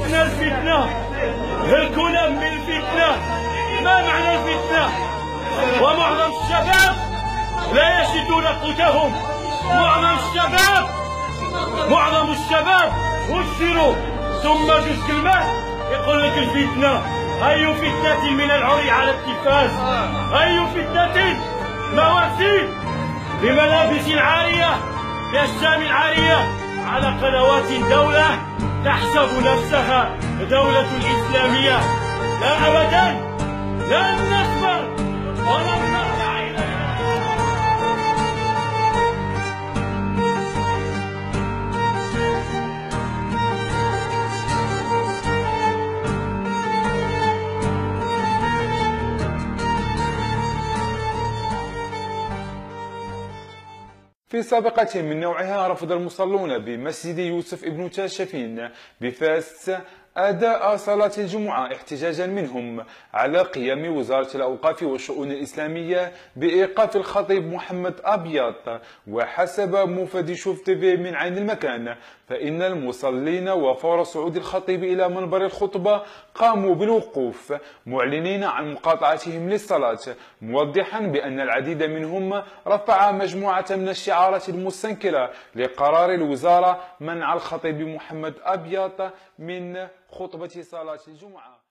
الفتنة هلكونا من الفتنة. ما معنى الفتنة؟ ومعظم الشباب لا يجدون قوتهم. معظم الشباب هشروا ثم جزء المال يقول لك الفتنة. أي فتنة من العري على التلفاز، أي فتنة مواسير بملابس عارية بأجسام عارية على قنوات دولة تحسب نفسها دولة إسلامية. لا أبدا، لن نصبر ولن نرجع إليها. في سابقة من نوعها رفض المصلون بمسجد يوسف ابن تاشفين بفاس أداء صلاة الجمعة احتجاجا منهم على قيام وزارة الأوقاف والشؤون الإسلامية بإيقاف الخطيب محمد أبيض. وحسب مفاديشوف تيفي من عين المكان فإن المصلين وفور صعود الخطيب إلى منبر الخطبة قاموا بالوقوف معلنين عن مقاطعتهم للصلاة، موضحا بأن العديد منهم رفع مجموعة من الشعارات المستنكرة لقرار الوزارة منع الخطيب محمد أبيض من خطبة صلاة الجمعة.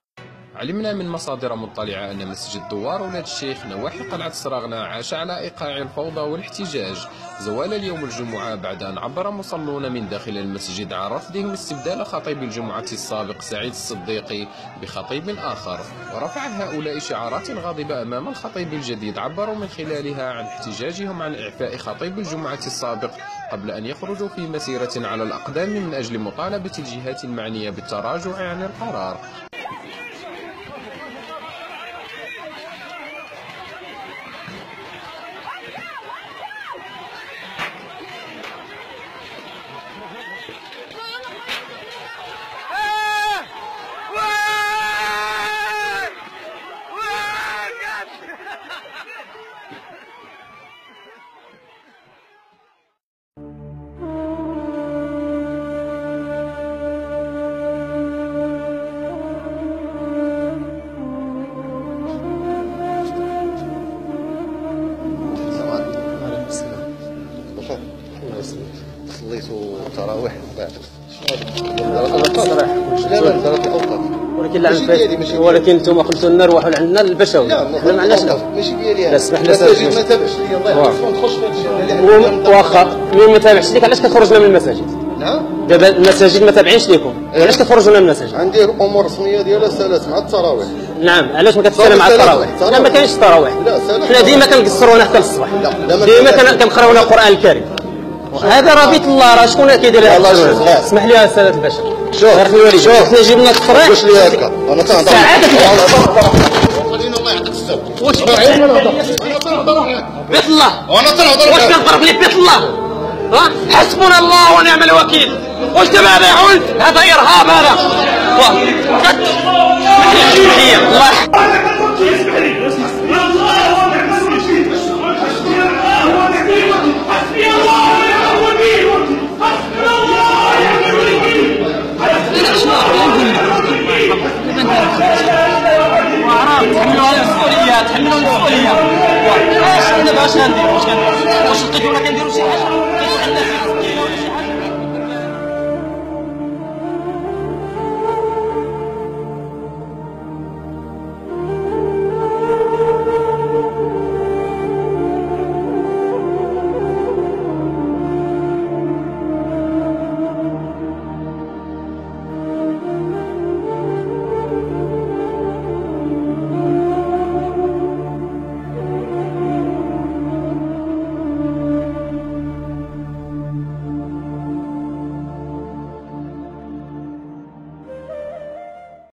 علمنا من مصادر مطلعة أن مسجد دوار ولاد الشيخ نواحي قلعة سراغنة عاش على إيقاع الفوضى والاحتجاج زوال اليوم الجمعة بعد أن عبر مصلون من داخل المسجد عن رفضهم استبدال خطيب الجمعة السابق سعيد الصديقي بخطيب آخر، ورفع هؤلاء شعارات غاضبة أمام الخطيب الجديد عبروا من خلالها عن احتجاجهم عن إعفاء خطيب الجمعة السابق قبل أن يخرجوا في مسيرة على الأقدام من أجل مطالبة الجهات المعنية بالتراجع عن القرار. خليتو تراويح بعد ولكن انتم قلتوا لنا روحوا لعندنا البشوي. لا ما عندناش ماشي ديالي. لا سمح لنا المساجد ما تابعش لي الله يحفظك نخش في هذا الشيء. واخا مين ما تابعش ليك علاش كتخرجنا من المساجد؟ نعم دابا المساجد ما تابعينش لكم علاش كتخرجونا من المساجد؟ عندي الامور الرسميه ديالها سالات مع التراويح. نعم علاش ما كتسالى مع التراويح؟ لا ما كاينش التراويح، حنا ديما كنقصرونا حتى للصباح، ديما كنقراونا القران الكريم. هذا راه بيت الله، راه شكون كيدير هذا الشيء؟ اسمح لي يا ساده الباشا. شوف حنا جبنا التصريح. واش لي هكا انا تنهضر خلينا الله يعطيك الصبر. واش بيت الله وانا تنهضر واش كنضرب لي بيت الله؟ ها حسبنا الله ونعم الوكيل. واش دابا هذا يعول؟ هذا ارهاب هذا. تحملوا المسؤولية، تحملوا المسؤولية. واش انا باش غنديروا؟ واش لقيتونا كنديروا شي حاجة؟